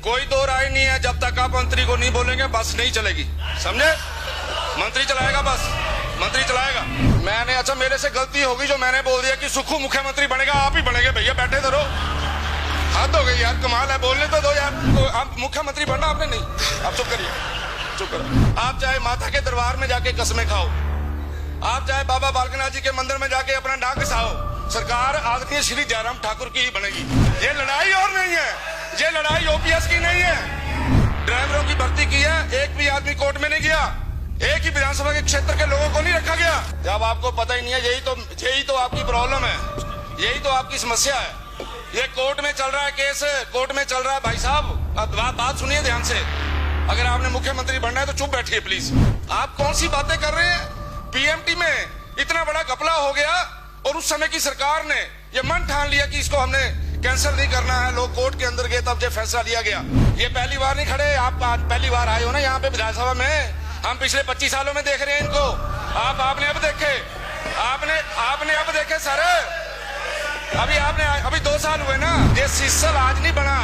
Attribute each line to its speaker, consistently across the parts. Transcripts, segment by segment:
Speaker 1: कोई दो राय नहीं है, जब तक आप मंत्री को नहीं बोलेंगे बस नहीं चलेगी, समझे? मंत्री चलाएगा, बस मंत्री चलाएगा। मैंने अच्छा मेरे से गलती होगी जो मैंने बोल दिया कि सुखू मुख्यमंत्री बनेगा। आप ही बनेंगे भैया, बैठे तो रहो। हद हो गई यार, कमाल है, बोलने तो दो यार। तो आप मुख्यमंत्री बनना आपने नहीं, आप चुप करिए, चुप करो। आप चाहे माता के दरबार में जाके कसमें खाओ, आप चाहे बाबा बालकनाथ जी के मंदिर में जाके अपना नाक घसाओ, सरकार आदरणीय श्री जयराम ठाकुर की ही बनेगी। ये लड़ाई और नहीं है, ये लड़ाई ओपीएस की नहीं है। ड्राइवरों की भर्ती की है, एक भी आदमी कोर्ट में नहीं गया, एक ही विधानसभा के क्षेत्र के लोगों को नहीं रखा गया। जब आपको पता ही नहीं है, यही तो आपकी प्रॉब्लम है, यही तो आपकी समस्या है। ये कोर्ट में चल रहा है केस, कोर्ट में चल रहा है भाई साहब। अब बात सुनिए ध्यान से। अगर आपने मुख्यमंत्री बनना है तो चुप बैठिए प्लीज। आप कौन सी बातें कर रहे हैं? पीएमटी में इतना बड़ा घपला हो गया और उस समय की सरकार ने ये मन ठान लिया कि इसको हमने कैंसिल नहीं करना है। लोग कोर्ट के अंदर गए, तब जो फैसला लिया गया। ये पहली बार नहीं खड़े, आप आज पहली बार आए हो ना यहाँ पे विधानसभा में। हम पिछले 25 सालों में देख रहे हैं इनको। आपने अब देखे, आपने अब देखे सर। अभी 2 साल हुए ना। ये सिस्टम आज नहीं बना,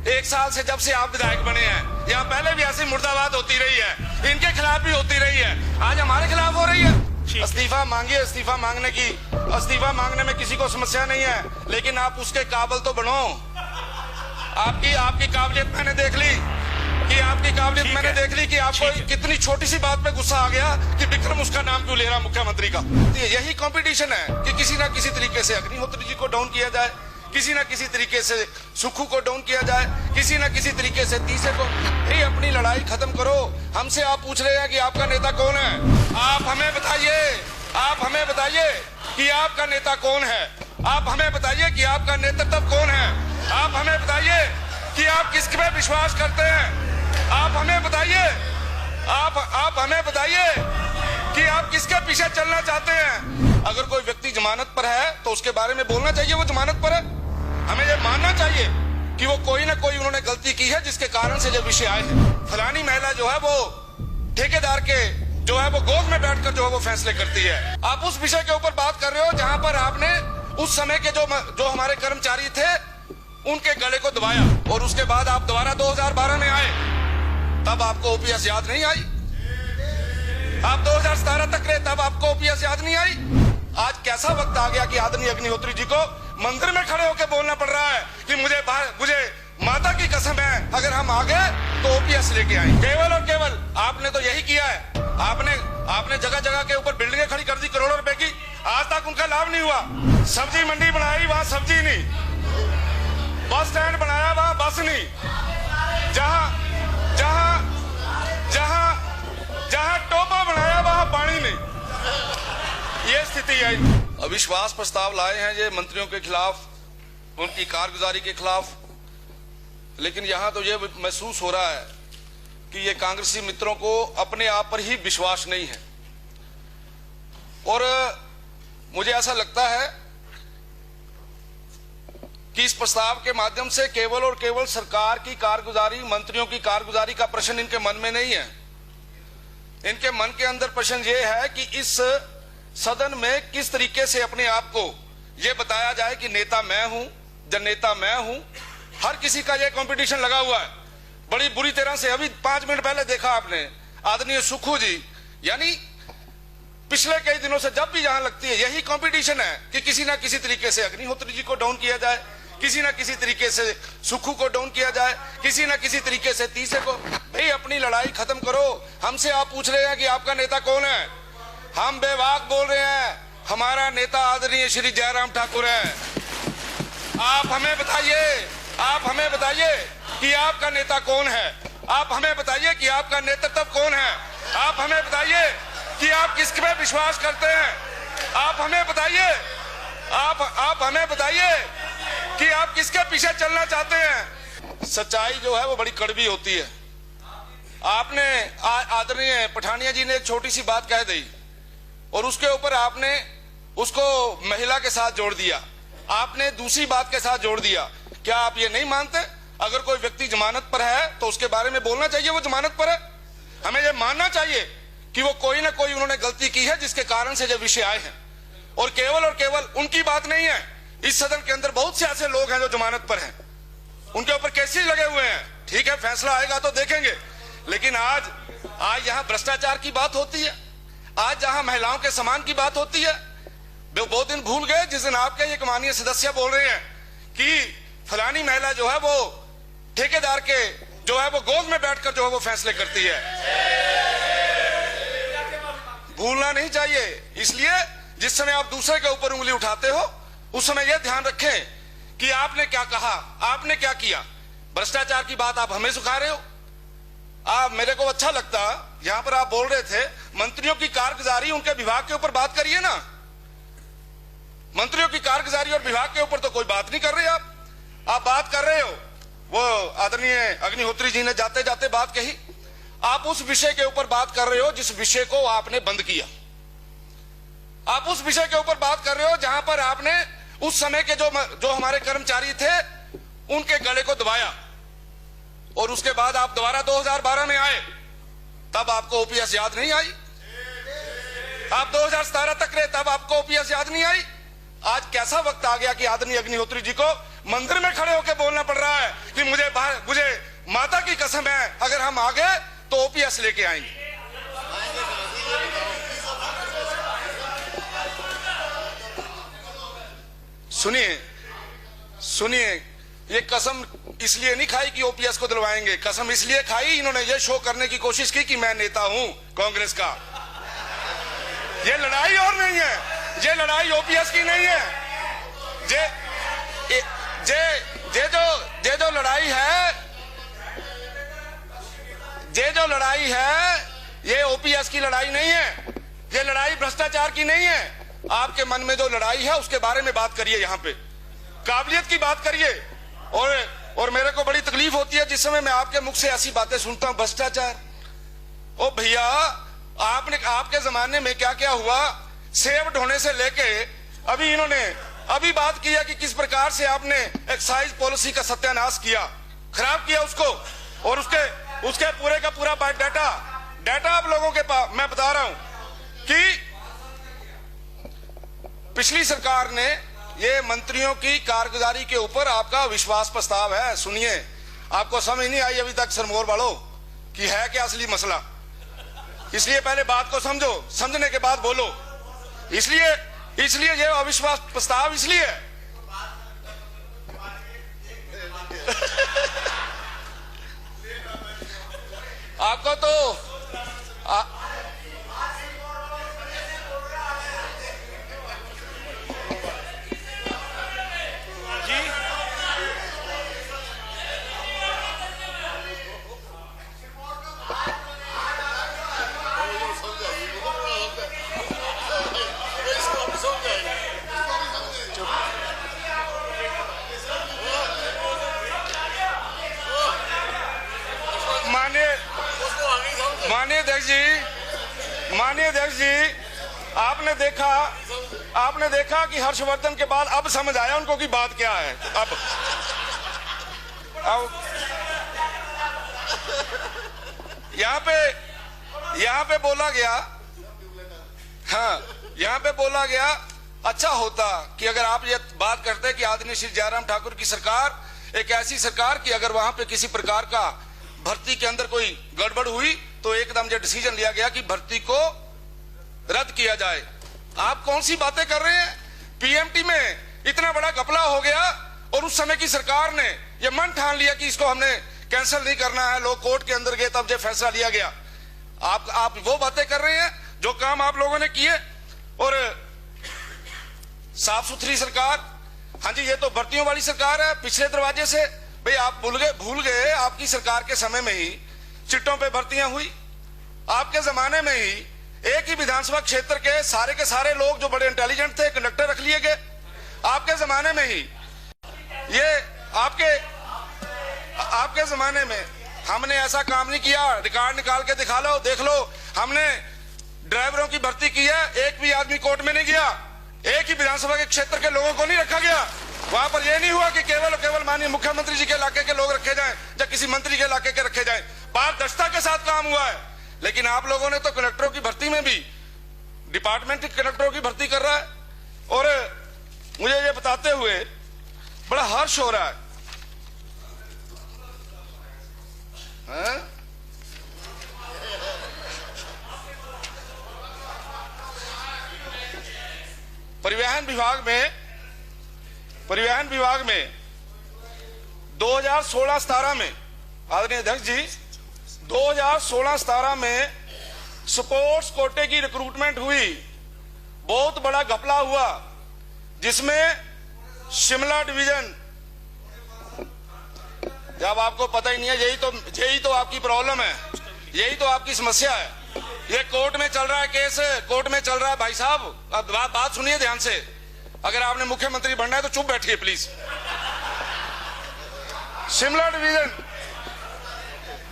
Speaker 1: 1 साल से जब से आप विधायक बने हैं। यहाँ पहले भी ऐसी मुर्दाबाद होती रही है, इनके खिलाफ भी होती रही है, आज हमारे खिलाफ हो रही है। इस्तीफा मांगिए, इस्तीफा मांगने की, इस्तीफा मांगने में किसी को समस्या नहीं है, लेकिन आप उसके काबिल तो बनो। आपकी काबिलियत मैंने देख ली कि आपको कितनी छोटी सी बात पे गुस्सा आ गया कि विक्रम उसका नाम क्यों ले रहा मुख्यमंत्री का। यही कंपटीशन है कि किसी ना किसी तरीके से अग्निहोत्री जी को डाउन किया जाए, किसी ना किसी तरीके से सुखू को डाउन किया जाए, किसी ना किसी तरीके से तीसरे को। भाई अपनी लड़ाई खत्म करो। हमसे आप पूछ रहे हैं कि आपका नेता कौन है। आप हमें बताइए कि आपका नेता कौन है। आप हमें बताइए कि आपका नेतृत्व कौन है। आप हमें बताइए कि आप किस पे विश्वास करते हैं। आप हमें बताइए कि आप किसके पीछे चलना चाहते हैं। अगर कोई व्यक्ति जमानत पर है तो उसके बारे में बोलना चाहिए वो जमानत पर है। हमें ये मानना चाहिए कि वो कोई ना कोई उन्होंने गलती की है जिसके कारण से जो विषय आए हैं। फलानी महिला जो है वो ठेकेदार के जो है वो गोद में बैठकर जो है वो फैसले करती है। आप उस विषय के ऊपर बात कर रहे हो जहां पर आपने उस समय के जो हमारे कर्मचारी थे उनके गले को दबाया, और उसके बाद आप दोबारा 2012 में आए, तब आपको ओपीएस याद नहीं आई। आप 2017 तक रहे, तब आपको ओपीएस याद नहीं आई। आज कैसा वक्त आ गया कि आदरणीय अग्निहोत्री जी को मंदिर में खड़े होकर बोलना पड़ रहा है कि मुझे माता की कसम है अगर हम आ गए तो ओपीएस लेके आए। केवल और केवल आपने तो यही किया है। आपने जगह जगह के ऊपर बिल्डिंगें खड़ी कर दी करोड़ों रुपए की, आज तक उनका लाभ नहीं हुआ। सब्जी मंडी बनाई, वहां सब्जी नहीं। बस स्टैंड बनाया, वहां बस नहीं। जहां टोपा बनाया वहां पानी नहीं। ये स्थिति है। अविश्वास प्रस्ताव लाए हैं ये मंत्रियों के खिलाफ, उनकी कारगुजारी के खिलाफ, लेकिन यहां तो ये महसूस हो रहा है कि ये कांग्रेसी मित्रों को अपने आप पर ही विश्वास नहीं है। और मुझे ऐसा लगता है कि इस प्रस्ताव के माध्यम से केवल और केवल सरकार की कारगुजारी, मंत्रियों की कारगुजारी का प्रश्न इनके मन में नहीं है। इनके मन के अंदर प्रश्न ये है कि इस सदन में किस तरीके से अपने आप को ये बताया जाए कि नेता मैं हूं, जननेता मैं हूं। हर किसी का ये कंपटीशन लगा हुआ है बड़ी बुरी तरह से। अभी 5 मिनट पहले देखा आपने आदरणीय सुखू जी, यानी पिछले कई दिनों से जब भी जहां लगती है यही कंपटीशन है कि किसी ना किसी तरीके से अग्निहोत्री जी को डाउन किया जाए, किसी ना किसी तरीके से सुखू को डाउन किया जाए, किसी ना किसी तरीके से तीसरे को। भाई अपनी लड़ाई खत्म करो। हमसे आप पूछ रहे हैं कि आपका नेता कौन है। हम बेवाक बोल रहे हैं, हमारा नेता आदरणीय श्री जयराम ठाकुर है। आप हमें बताइए कि आपका नेता कौन है। आप हमें बताइए कि आपका नेतृत्व कौन है। आप हमें बताइए कि आप किस पे विश्वास करते हैं। आप हमें बताइए कि आप किसके पीछे चलना चाहते हैं। सच्चाई जो है वो बड़ी कड़वी होती है। आपने आदरणीय पठानिया जी ने एक छोटी सी बात कह दी और उसके ऊपर आपने उसको महिला के साथ जोड़ दिया, आपने दूसरी बात के साथ जोड़ दिया। क्या आप ये नहीं मानते अगर कोई व्यक्ति जमानत पर है तो उसके बारे में बोलना चाहिए वो जमानत पर है। हमें ये मानना चाहिए कि वो कोई ना कोई उन्होंने गलती की है जिसके कारण से जो विषय आए हैं। और केवल उनकी बात नहीं है, इस सदन के अंदर बहुत से ऐसे लोग हैं जो जमानत पर हैं। उनके ऊपर केसेस लगे हुए हैं। ठीक है, फैसला आएगा तो देखेंगे। लेकिन आज यहाँ भ्रष्टाचार की बात होती है, आज जहां महिलाओं के सम्मान की बात होती है। वो दिन भूल गए जिस दिन आपके एक माननीय सदस्य बोल रहे हैं कि फलानी महिला जो है वो ठेकेदार के जो है वो गोद में बैठकर जो है वो फैसले करती है। भूलना नहीं चाहिए। इसलिए जिस समय आप दूसरे के ऊपर उंगली उठाते हो उस समय यह ध्यान रखें कि आपने क्या कहा, आपने क्या किया। भ्रष्टाचार की बात आप हमें सिखा रहे हो। आप, मेरे को अच्छा लगता यहां पर आप बोल रहे थे मंत्रियों की कारगुजारी, उनके विभाग के ऊपर बात करिए ना। मंत्रियों की कारगुजारी और विभाग के ऊपर तो कोई बात नहीं कर रहे आप बात कर रहे हो। वो आदरणीय अग्निहोत्री जी ने जाते जाते बात कही, आप उस विषय के ऊपर बात कर रहे हो जिस विषय को आपने बंद किया। आप उस विषय के ऊपर बात कर रहे हो जहां पर आपने उस समय के जो हमारे कर्मचारी थे उनके गले को दबाया, और उसके बाद आप दोबारा 2012 में आए, तब आपको ओपीएस याद नहीं आई। आप 2017 तक रहे, तब आपको ओपीएस याद नहीं आई। आज कैसा वक्त आ गया कि आदरणीय अग्निहोत्री जी को मंदिर में खड़े होकर बोलना पड़ रहा है कि मुझे माता की कसम है अगर हम आ गए तो ओपीएस लेके आएंगे। सुनिए, ये कसम इसलिए नहीं खाई कि ओपीएस को दिलवाएंगे, कसम इसलिए खाई इन्होंने ये शो करने की कोशिश की कि मैं नेता हूं कांग्रेस का। ये लड़ाई और नहीं है, ये लड़ाई ओपीएस की नहीं है। जो लड़ाई है ये ओपीएस की लड़ाई नहीं है, ये लड़ाई भ्रष्टाचार की नहीं है। आपके मन में जो लड़ाई है उसके बारे में बात करिए, यहाँ पे काबिलियत की बात करिए। और मेरे को बड़ी तकलीफ होती है जिस समय मैं आपके मुख से ऐसी बातें सुनता हूं, भ्रष्टाचार। ओ भैया, आपके जमाने में क्या क्या हुआ, सेब ढोने से लेके अभी इन्होंने अभी बात किया कि किस प्रकार से आपने एक्साइज पॉलिसी का सत्यानाश किया, खराब किया उसको, और उसके पूरे का पूरा डाटा आप लोगों के पास मैं बता रहा हूं कि पिछली सरकार ने ये मंत्रियों की कारगुजारी के ऊपर आपका विश्वास प्रस्ताव है। सुनिए, आपको समझ नहीं आई अभी तक सिरमौर वालों कि है क्या असली मसला, इसलिए पहले बात को समझो, समझने के बाद बोलो। इसलिए ये अविश्वास प्रस्ताव इसलिए आपको तो माननीय अध्यक्ष जी, आपने देखा कि हर्षवर्धन के बाद अब समझ आया उनको कि बात क्या है। अब यहाँ पे बोला गया, हाँ, यहाँ पे बोला गया अच्छा होता कि अगर आप ये बात करते कि आदरणीय श्री जयराम ठाकुर की सरकार एक ऐसी सरकार की अगर वहां पे किसी प्रकार का भर्ती के अंदर कोई गड़बड़ हुई तो एकदम जो डिसीजन लिया गया कि भर्ती को रद्द किया जाए। आप कौन सी बातें कर रहे हैं? पीएमटी में इतना बड़ा घपला हो गया और उस समय की सरकार ने यह मन ठान लिया कि इसको हमने कैंसिल नहीं करना है, लोग कोर्ट के अंदर गए तब जो फैसला लिया गया। आप वो बातें कर रहे हैं जो काम आप लोगों ने किए। और साफ सुथरी सरकार, हाँ जी, ये तो भर्तियों वाली सरकार है पिछले दरवाजे से। भाई आप भूल गए आपकी सरकार के समय में ही चिट्टों पे भर्तियां हुई। आपके जमाने में ही एक ही विधानसभा क्षेत्र के सारे लोग जो बड़े इंटेलिजेंट थे कंडक्टर रख लिए गए। आपके जमाने में ही ये आपके जमाने में हमने ऐसा काम नहीं किया। रिकॉर्ड निकाल के दिखा लो, देख लो, हमने ड्राइवरों की भर्ती की है, एक भी आदमी कोर्ट में नहीं गया, एक ही विधानसभा के क्षेत्र के लोगों को नहीं रखा गया। वहां पर यह नहीं हुआ कि केवल माननीय मुख्यमंत्री जी के इलाके के लोग रखे जाएं या किसी मंत्री के इलाके के रखे जाएं। पारदर्शिता के साथ काम हुआ है। लेकिन आप लोगों ने तो कलेक्टरों की भर्ती में भी डिपार्टमेंट कलेक्टरों की भर्ती कर रहा है। और मुझे ये बताते हुए बड़ा हर्ष हो रहा है परिवहन विभाग में 2016-17 में, आदरणीय अध्यक्ष जी, 2016-17 में स्पोर्ट्स कोटे की रिक्रूटमेंट हुई, बहुत बड़ा घपला हुआ, जिसमें शिमला डिवीजन, जब आपको पता ही नहीं है, यही तो आपकी प्रॉब्लम है, यही तो आपकी समस्या है। ये कोर्ट में चल रहा है केस, कोर्ट में चल रहा है भाई साहब। अब बात सुनिए ध्यान से, अगर आपने मुख्यमंत्री बनना है तो चुप बैठिए please. Shimla division,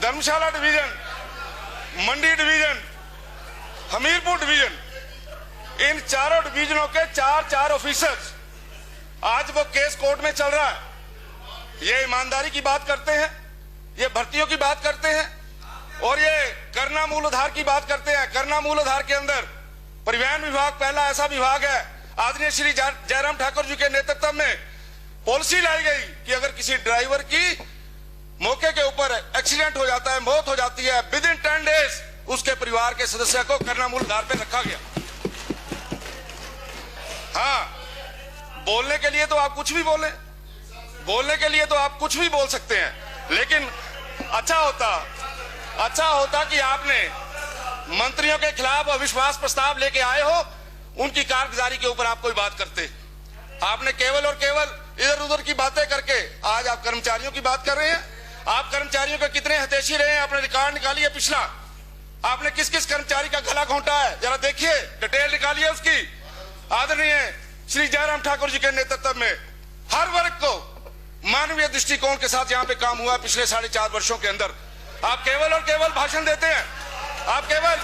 Speaker 1: Dharamshala division, Mandi division, Hamirpur division, इन चारों डिवीजनों के चार ऑफिसर्स, आज वो केस कोर्ट में चल रहा है। ये ईमानदारी की बात करते हैं, ये भर्तियों की बात करते हैं, और ये करना मूलाधार की बात करते हैं। करना मूलाधार के अंदर परिवहन विभाग पहला ऐसा विभाग है, आदरणीय श्री जयराम ठाकुर जी के नेतृत्व में पॉलिसी लाई गई कि अगर किसी ड्राइवर की मौके के ऊपर एक्सीडेंट हो जाता है, मौत हो जाती है, विद इन 10 डेज उसके परिवार के सदस्य को करना मूलाधार पे रखा गया। हाँ, बोलने के लिए तो आप कुछ भी बोले, बोलने के लिए तो आप कुछ भी बोल सकते हैं, लेकिन अच्छा होता कि आपने मंत्रियों के खिलाफ अविश्वास प्रस्ताव लेके आए हो, उनकी कारगुजारी के ऊपर आप कोई बात करते। आपने केवल और केवल इधर उधर की बातें करके आज आप कर्मचारियों की बात कर रहे हैं। आप कर्मचारियों के कितने हितैषी रहे हैं, अपने रिकॉर्ड निकालिए पिछला। आपने किस किस कर्मचारी का गला घोंटा है, जरा देखिए, डिटेल निकालिए उसकी। आदरणीय श्री जयराम ठाकुर जी के नेतृत्व में हर वर्ग को मानवीय दृष्टिकोण के साथ यहाँ पे काम हुआ पिछले 4.5 वर्षों के अंदर। आप केवल और केवल भाषण देते हैं, आप केवल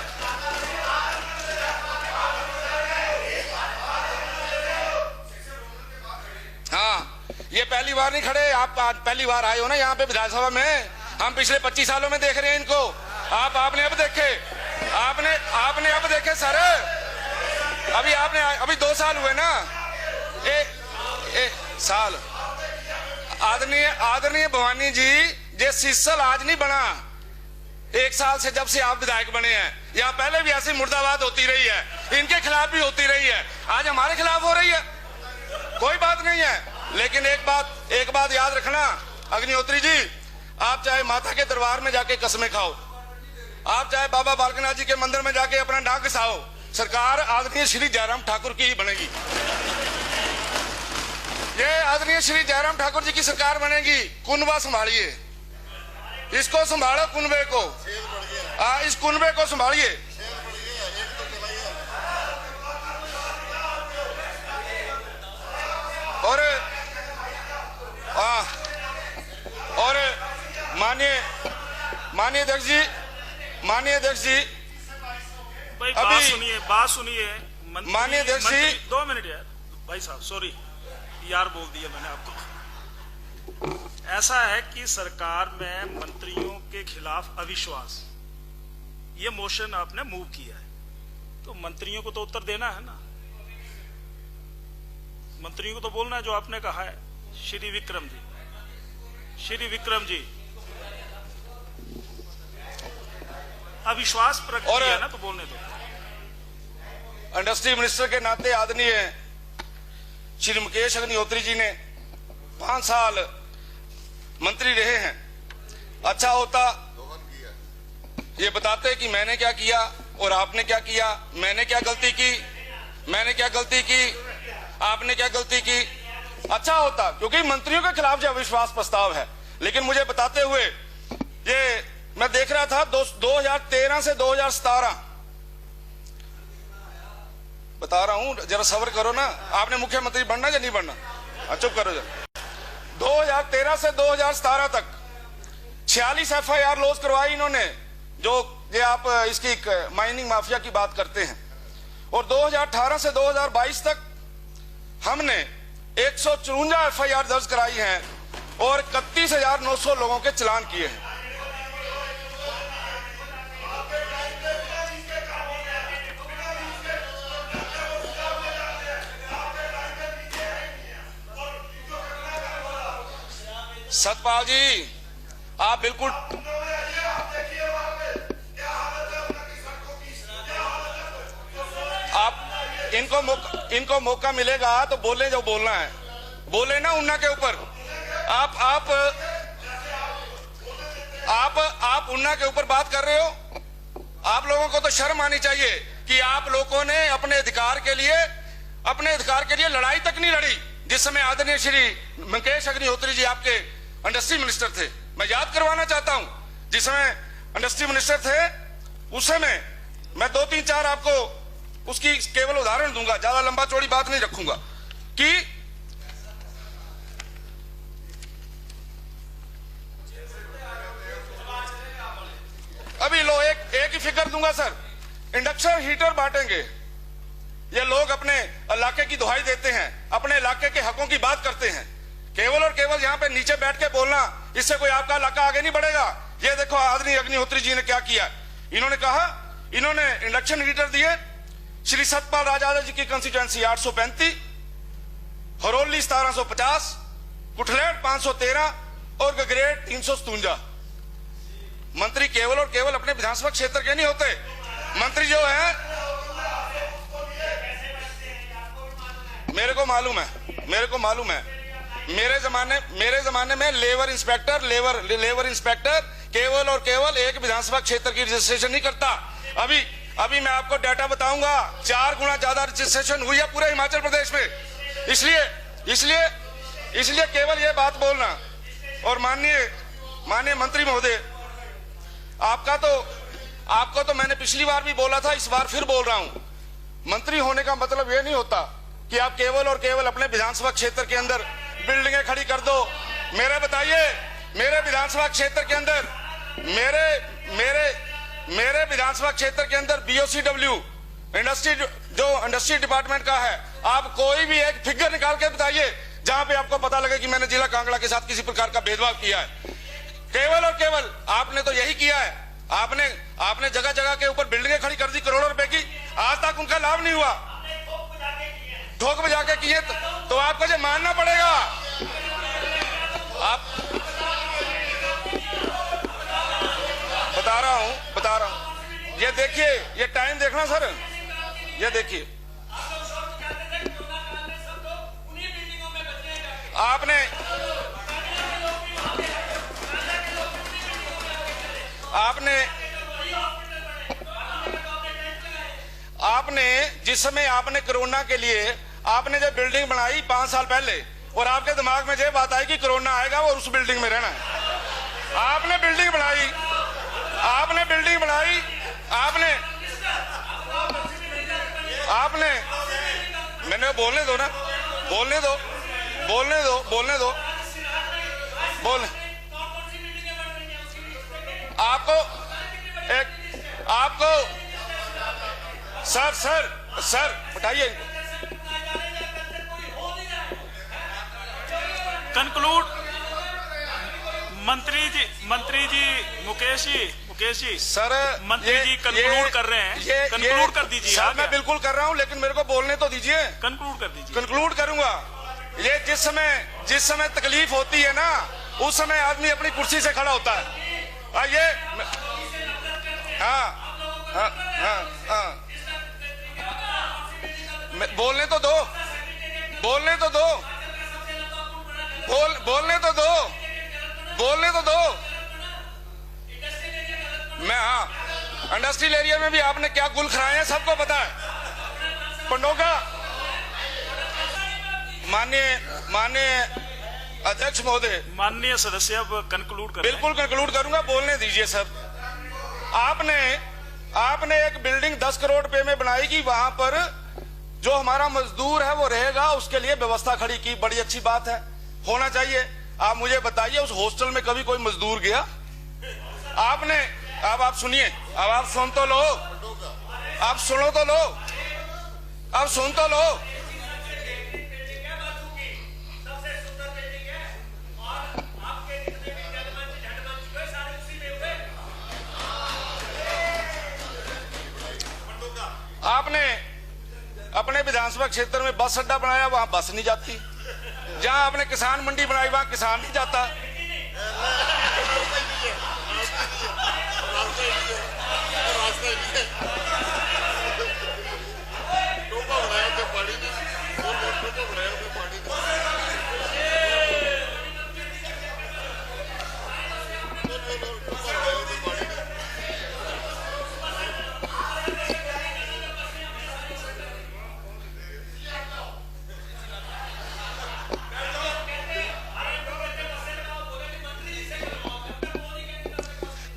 Speaker 1: हाँ, ये पहली बार नहीं खड़े, आप आज पहली बार आए हो ना यहाँ पे विधानसभा में। हम पिछले 25 सालों में देख रहे हैं इनको, आपने अब देखे, आपने अब देखे सर, अभी 2 साल हुए ना, एक साल। आदरणीय भवानी जी, ये सीसल आज नहीं बना, 1 साल से जब से आप विधायक बने हैं, यहाँ पहले भी ऐसी मुर्दाबाद होती रही है, इनके खिलाफ भी होती रही है, आज हमारे खिलाफ हो रही है, कोई बात नहीं है। लेकिन एक बात याद रखना अग्निहोत्री जी, आप चाहे माता के दरबार में जाके कसमें खाओ, आप चाहे बाबा बालकनाथ जी के मंदिर में जाके अपना नाक घिसाओ, सरकार आदरणीय श्री जयराम ठाकुर की ही बनेगी। ये आदरणीय श्री जयराम ठाकुर जी की सरकार बनेगी। कुनबा संभालिए, इसको संभालो, कुनबे को, इस कुनबे को संभालिए। और माननीय अध्यक्ष जी,
Speaker 2: भाई बात सुनिए माननीय अध्यक्ष जी, 2 मिनट यार भाई साहब, सॉरी यार बोल दिया मैंने आपको। ऐसा है कि सरकार में मंत्रियों के खिलाफ अविश्वास, ये मोशन आपने मूव किया है, तो मंत्रियों को तो उत्तर देना है ना, मंत्रियों को तो बोलना है जो आपने कहा है। श्री विक्रम जी अविश्वास प्रकट किया ना, तो बोलने दो।
Speaker 1: इंडस्ट्री मिनिस्टर के नाते आदरणीय श्री मुकेश अग्निहोत्री जी ने 5 साल मंत्री रहे हैं। अच्छा होता ये बताते कि मैंने क्या किया और आपने क्या किया, मैंने क्या गलती की, आपने क्या गलती की। अच्छा होता, क्योंकि मंत्रियों के खिलाफ जो अविश्वास प्रस्ताव है। लेकिन मुझे बताते हुए, ये मैं देख रहा था 2013 से 2017, बता रहा हूं, जरा सब्र करो ना। आपने मुख्यमंत्री बनना या नहीं बनना, चुप करो जरा। 2013 से 2017 तक 46 FIR लॉज करवाई इन्होंने, जो ये आप इसकी माइनिंग माफिया की बात करते हैं। और 2018 से 2022 तक हमने 154 FIR दर्ज कराई हैं और 31,900 लोगों के चालान किए हैं। सतपाल जी, आप बिल्कुल आप इनको मौका मिलेगा तो बोले जो बोलना है, बोले ना उन्ना के ऊपर। आप उन्ना के ऊपर बात कर रहे हो। आप लोगों को तो शर्म आनी चाहिए कि आप लोगों ने अपने अधिकार के लिए लड़ाई तक नहीं लड़ी। जिस समय आदरणीय श्री मुकेश अग्निहोत्री जी आपके इंडस्ट्री मिनिस्टर थे, मैं याद करवाना चाहता हूं, जिस समय इंडस्ट्री मिनिस्टर थे उस समय मैं 2-3-4 आपको उसकी केवल उदाहरण दूंगा, ज्यादा लंबा चौड़ी बात नहीं रखूंगा। कि अभी लो एक ही फिगर दूंगा सर, इंडक्शन हीटर बांटेंगे। ये लोग अपने इलाके की दुहाई देते हैं, अपने इलाके के हकों की बात करते हैं। केवल और केवल यहाँ पे नीचे बैठ के बोलना, इससे कोई आपका इलाका आगे नहीं बढ़ेगा। ये देखो आदरणीय अग्निहोत्री जी ने क्या किया। इन्होंने कहा, इन्होंने इंडक्शन हीटर दिए श्री सतपाल राजा जी की कंस्टिट्यूएंसी 835, हरोली 1750, कुठलेट 513 और गगरेट 357। मंत्री केवल और केवल अपने विधानसभा क्षेत्र के नहीं होते। मंत्री जो है, मेरे को मालूम है, मेरे जमाने में लेबर इंस्पेक्टर केवल और केवल एक विधानसभा क्षेत्र की रजिस्ट्रेशन नहीं करता। अभी मैं आपको डाटा बताऊंगा, 4 गुना ज्यादा रजिस्ट्रेशन हुई है पूरे हिमाचल प्रदेश में। इसलिए केवल ये बात बोलना। और माननीय मंत्री महोदय, आपको तो मैंने पिछली बार भी बोला था, इस बार फिर बोल रहा हूं। मंत्री होने का मतलब यह नहीं होता कि आप केवल और केवल अपने विधानसभा क्षेत्र के अंदर बिल्डिंगें खड़ी कर दो। मेरे बताइए, मेरे विधानसभा क्षेत्र के अंदर मेरे विधानसभा क्षेत्र के अंदर BOCW इंडस्ट्री डिपार्टमेंट का है। आप कोई भी एक फिगर निकाल के बताइए जहां पे आपको पता लगे कि मैंने जिला कांगड़ा के साथ किसी प्रकार का भेदभाव किया है। केवल और केवल आपने तो यही किया है। आपने जगह जगह के ऊपर बिल्डिंगें खड़ी कर दी करोड़ों रुपए की, आज तक उनका लाभ नहीं हुआ। ठोक बजा के किए तो आपको ये मानना पड़ेगा। आप बता रहा हूं, ये देखिए, ये टाइम देखना सर, ये देखिए, आपने जिस समय आपने कोरोना के लिए आपने जो बिल्डिंग बनाई 5 साल पहले, और आपके दिमाग में ये बात आई कि कोरोना आएगा और उस बिल्डिंग में रहना है। आपने बिल्डिंग बनाई, मैंने बोलने दो ना, बोलने दो। आपको सर बताइए।
Speaker 2: कंक्लूड मंत्री जी मुकेश जी
Speaker 1: सर,
Speaker 2: मंत्री जी कंक्लूड कर रहे हैं, कंक्लूड कर दीजिए।
Speaker 1: सर मैं बिल्कुल कर रहा हूं, लेकिन मेरे को बोलने तो दीजिए।
Speaker 2: कंक्लूड कर दीजिए।
Speaker 1: कंक्लूड करूंगा। ये जिस समय तकलीफ होती है ना, उस समय आदमी अपनी कुर्सी से खड़ा होता है। ये हाँ, बोलने तो दो। मैं इंडस्ट्रियल एरिया में भी आपने क्या गुल खराए हैं सबको पता है। पंडोगा माननीय अध्यक्ष महोदय,
Speaker 2: माननीय सदस्य, अब कंक्लूड कर।
Speaker 1: बिल्कुल कंक्लूड करूंगा, बोलने दीजिए सर। आपने एक बिल्डिंग 10 करोड़ रुपए में बनाई कि वहां पर जो हमारा मजदूर है वो रहेगा, उसके लिए व्यवस्था खड़ी की। बड़ी अच्छी बात है, होना चाहिए। आप मुझे बताइए, उस हॉस्टल में कभी कोई मजदूर गया? आपने, अब आप सुनिए, अब आप सुन तो लो, आप सुनो तो लो, अब सुन तो लो। आपने अपने विधानसभा क्षेत्र में बस अड्डा बनाया, वहां बस नहीं जाती। जहां आपने किसान मंडी बनाई, वहां किसान नहीं जाता।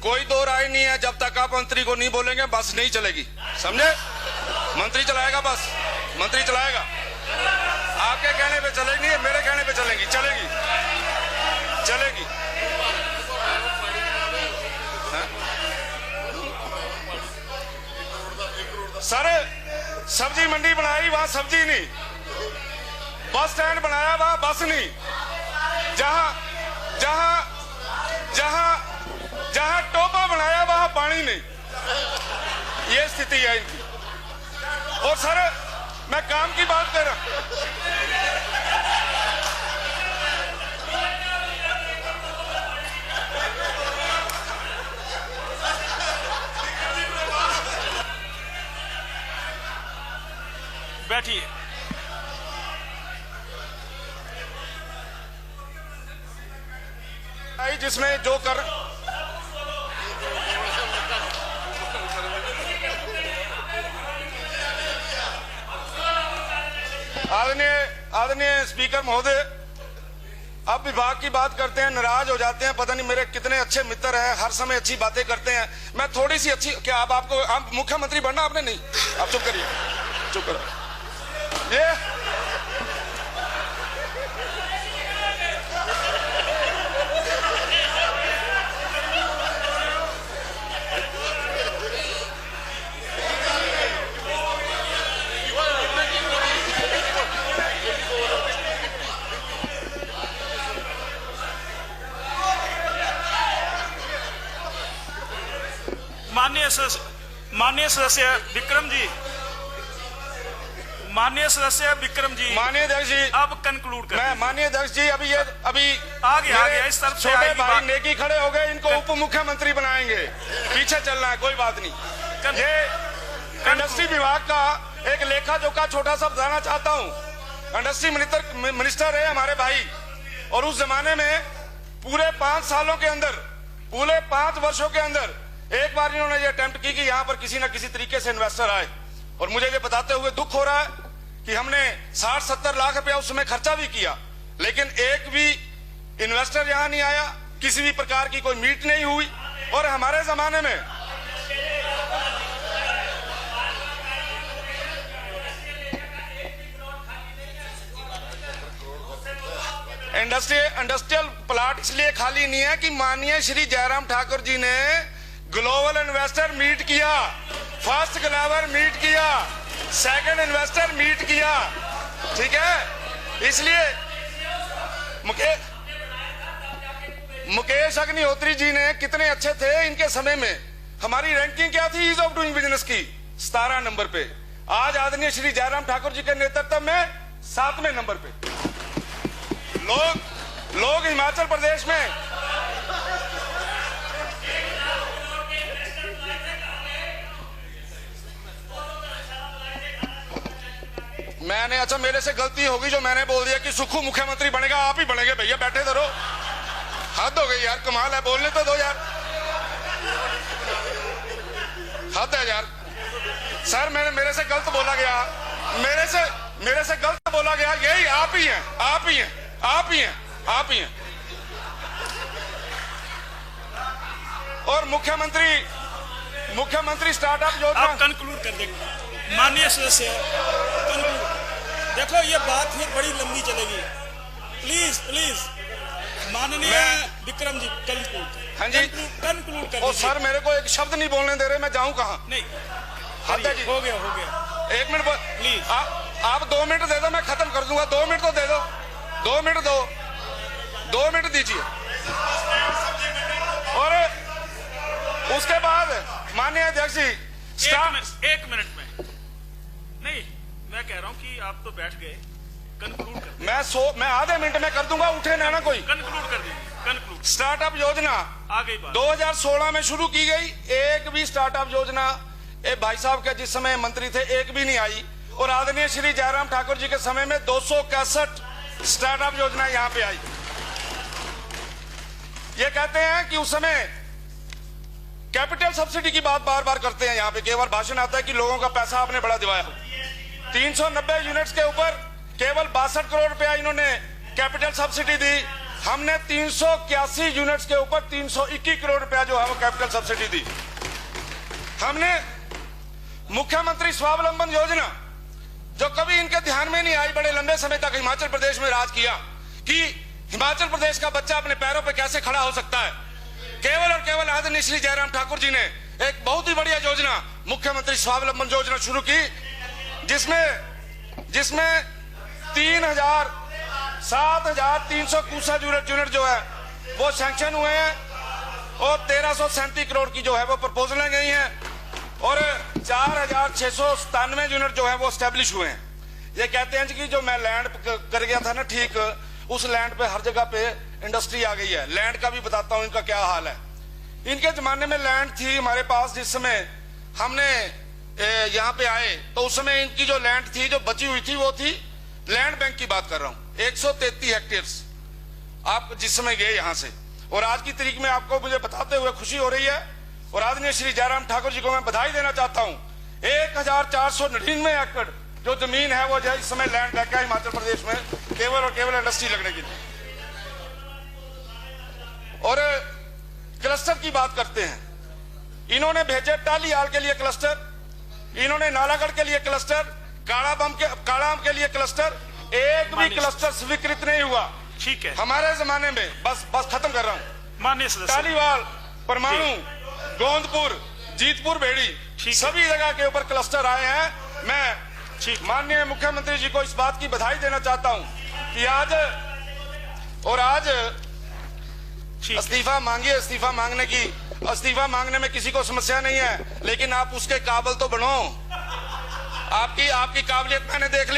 Speaker 1: कोई दो राय नहीं है, जब तक आप मंत्री को नहीं बोलेंगे बस नहीं चलेगी, समझे? मंत्री चलाएगा बस, मंत्री चलाएगा। आपके कहने पे चलेगी नहीं, मेरे कहने पे चलेगी, चलेगी चलेगी। सर सब्जी मंडी बनाई, वहां सब्जी नहीं, बस स्टैंड बनाया, वहां बस नहीं, जहां जहां जहां जहां टोपा बनाया वहां पानी नहीं। ये स्थिति है इनकी। और सर मैं काम की बात कर रहा हूं,
Speaker 2: बैठिए।
Speaker 1: जिसमें जो कर आदरणीय स्पीकर महोदय, अब विभाग की बात करते हैं, नाराज हो जाते हैं, पता नहीं मेरे कितने अच्छे मित्र हैं, हर समय अच्छी बातें करते हैं। मैं थोड़ी सी अच्छी, क्या आप मुख्यमंत्री बनना आपने? नहीं, आप चुप करिए, चुप करो। ये
Speaker 2: माननीय सदस्य विक्रम जी, माननीय सदस्य विक्रम जी,
Speaker 1: माननीय अध्यक्ष जी,
Speaker 2: अब कंक्लूड कर।
Speaker 1: मैं माननीय अध्यक्ष जी, अभी
Speaker 2: आ गया इस तरफ से
Speaker 1: छोटे भाई नेकी खड़े हो गए, इनको उप मुख्यमंत्री बनाएंगे, पीछे चलना है, कोई बात नहीं। ये इंडस्ट्री विभाग का एक लेखा जोखा छोटा सा बताना चाहता हूँ। इंडस्ट्री मिनिस्टर है हमारे भाई, और उस जमाने में पूरे 5 सालों के अंदर, पूरे 5 वर्षों के अंदर एक बार इन्होंने ये अटेम्प्ट की कि यहां पर किसी न किसी तरीके से इन्वेस्टर आए। और मुझे ये बताते हुए दुख हो रहा है कि हमने 60-70 लाख रुपया उस समय खर्चा भी किया, लेकिन एक भी इन्वेस्टर यहां नहीं आया, किसी भी प्रकार की कोई मीट नहीं हुई। और हमारे जमाने में इंडस्ट्रियल प्लाट इसलिए खाली नहीं है कि माननीय श्री जयराम ठाकुर जी ने ग्लोबल इन्वेस्टर मीट किया, फर्स्ट ग्लोबल मीट किया, सेकंड इन्वेस्टर मीट किया, ठीक है? इसलिए मुकेश अग्निहोत्री जी ने कितने अच्छे थे इनके समय में। हमारी रैंकिंग क्या थी ईज ऑफ डूइंग बिजनेस की? 17 नंबर पे। आज आदरणीय श्री जयराम ठाकुर जी के नेतृत्व में 7वें नंबर पे। लोग हिमाचल प्रदेश में मैंने, अच्छा मेरे से गलती होगी जो मैंने बोल दिया कि सुखू मुख्यमंत्री बनेगा, आप ही बनेंगे भैया, बैठे तो रहो। हद हो गई यार, कमाल है, बोलने तो दो यार, हद है यार। सर मेरे से गलत बोला गया, मेरे से गलत बोला गया, यही आप ही हैं, आप ही हैं, आप ही हैं, आप ही हैं। और मुख्यमंत्री स्टार्टअप योजना,
Speaker 2: आप कंक्लूड कर देंगे माननीय सदस्य, कंक्लूड। देखो ये बात फिर बड़ी लंबी चलेगी, प्लीज माननीय विक्रम जी कंक्लूड।
Speaker 1: हाँ जी,
Speaker 2: कंक्लूड कर।
Speaker 1: और सर मेरे को एक शब्द नहीं बोलने दे रहे, मैं जाऊं कहां?
Speaker 2: नहीं, हो गया।
Speaker 1: 1 मिनट
Speaker 2: प्लीज,
Speaker 1: आप 2 मिनट दे दो, मैं खत्म कर दूंगा। 2 मिनट तो दे दो, 2 मिनट दो, 2 मिनट दीजिए। और उसके बाद माननीय अध्यक्ष जी,
Speaker 2: 1 मिनट में नहीं, मैं कह रहा हूं कि आप तो बैठ गए, कंक्लूड कर।
Speaker 1: मैं आधे मिनट में कर दूंगा, उठे ना कोई।
Speaker 2: कंक्लूड कर दीजिए, कंक्लूड।
Speaker 1: स्टार्टअप योजना
Speaker 2: आ गई बात,
Speaker 1: 2016 में शुरू की गई, एक भी स्टार्टअप योजना भाई साहब के जिस समय मंत्री थे एक भी नहीं आई। और आदरणीय श्री जयराम ठाकुर जी के समय में 261 स्टार्टअप योजना यहां पे आई। ये कहते हैं कि उस समय कैपिटल सब्सिडी की बात बार बार करते हैं, यहां पे केवल भाषण आता है कि लोगों का पैसा आपने बड़ा दिवाया। 390 यूनिट्स के ऊपर केवल 62 करोड़ रुपया इन्होंने कैपिटल सब्सिडी दी। हमने 381 यूनिट्स के ऊपर 321 करोड़ रुपया जो है वो कैपिटल सब्सिडी दी। हमने मुख्यमंत्री स्वावलंबन योजना, जो कभी इनके ध्यान में नहीं आई, बड़े लंबे समय तक हिमाचल प्रदेश में राज किया कि हिमाचल प्रदेश का बच्चा अपने पैरों पर कैसे खड़ा हो सकता है। केवल और केवल आदरणीय श्री जयराम ठाकुर जी ने एक बहुत ही बढ़िया योजना मुख्यमंत्री स्वावलंबन योजना शुरू की, जिसमें 7,300 यूनिट जो है वो सैंक्शन हुए हैं और 1337 करोड़ की जो है वो प्रपोजलें गई हैं और 4,697 यूनिट जो है वो स्टैब्लिश हुए हैं। ये कहते हैं कि जो मैं लैंड कर गया था ना, ठीक उस लैंड पे हर जगह पे इंडस्ट्री आ गई है। लैंड का भी बताता हूं इनका क्या हाल है। इनके जमाने में लैंड थी हमारे पास, जिस समय हमने यहाँ पे आए तो उस समय इनकी जो लैंड थी जो बची हुई थी वो थी, लैंड बैंक की बात कर रहा हूं, 133 हेक्टेयर्स आप जिस समय गए यहां से। और आज की तारीख में आपको मुझे बताते हुए खुशी हो रही है और आदरणीय श्री जयराम ठाकुर जी को मैं बधाई देना चाहता हूं। 1499 एकड़ जो जमीन है वो इस समय लैंड बैंक है हिमाचल प्रदेश में, केवल और केवल इंडस्ट्री लगने के लिए। और क्लस्टर की बात करते हैं, इन्होंने भेजे टालीहाल के लिए क्लस्टर, इन्होंने नालागढ़ के लिए क्लस्टर, काड़ाम के लिए क्लस्टर, एक भी क्लस्टर स्वीकृत नहीं हुआ।
Speaker 2: ठीक है,
Speaker 1: हमारे जमाने में बस खत्म कर रहा हूं।
Speaker 2: माननीय सदस्य,
Speaker 1: टालीवाल, परमाणु, गोंदपुर, जीतपुर, भेड़ी, सभी जगह के ऊपर क्लस्टर आए हैं। मैं माननीय मुख्यमंत्री जी को इस बात की बधाई देना चाहता हूं कि आज इस्तीफा मांगिए, इस्तीफा मांगने में किसी को समस्या नहीं है, लेकिन आप उसके काबिल तो बनो। आपकी काबिलियत मैंने देख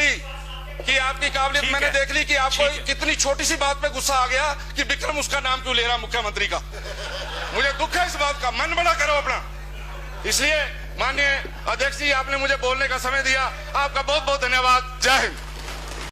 Speaker 1: ली कि आपको कितनी छोटी सी बात पे गुस्सा आ गया कि विक्रम उसका नाम क्यों ले रहा मुख्यमंत्री का। मुझे दुख है इस बात का, मन बड़ा करो अपना। इसलिए माननीय अध्यक्ष जी, आपने मुझे बोलने का समय दिया, आपका बहुत बहुत धन्यवाद। जय हिंद।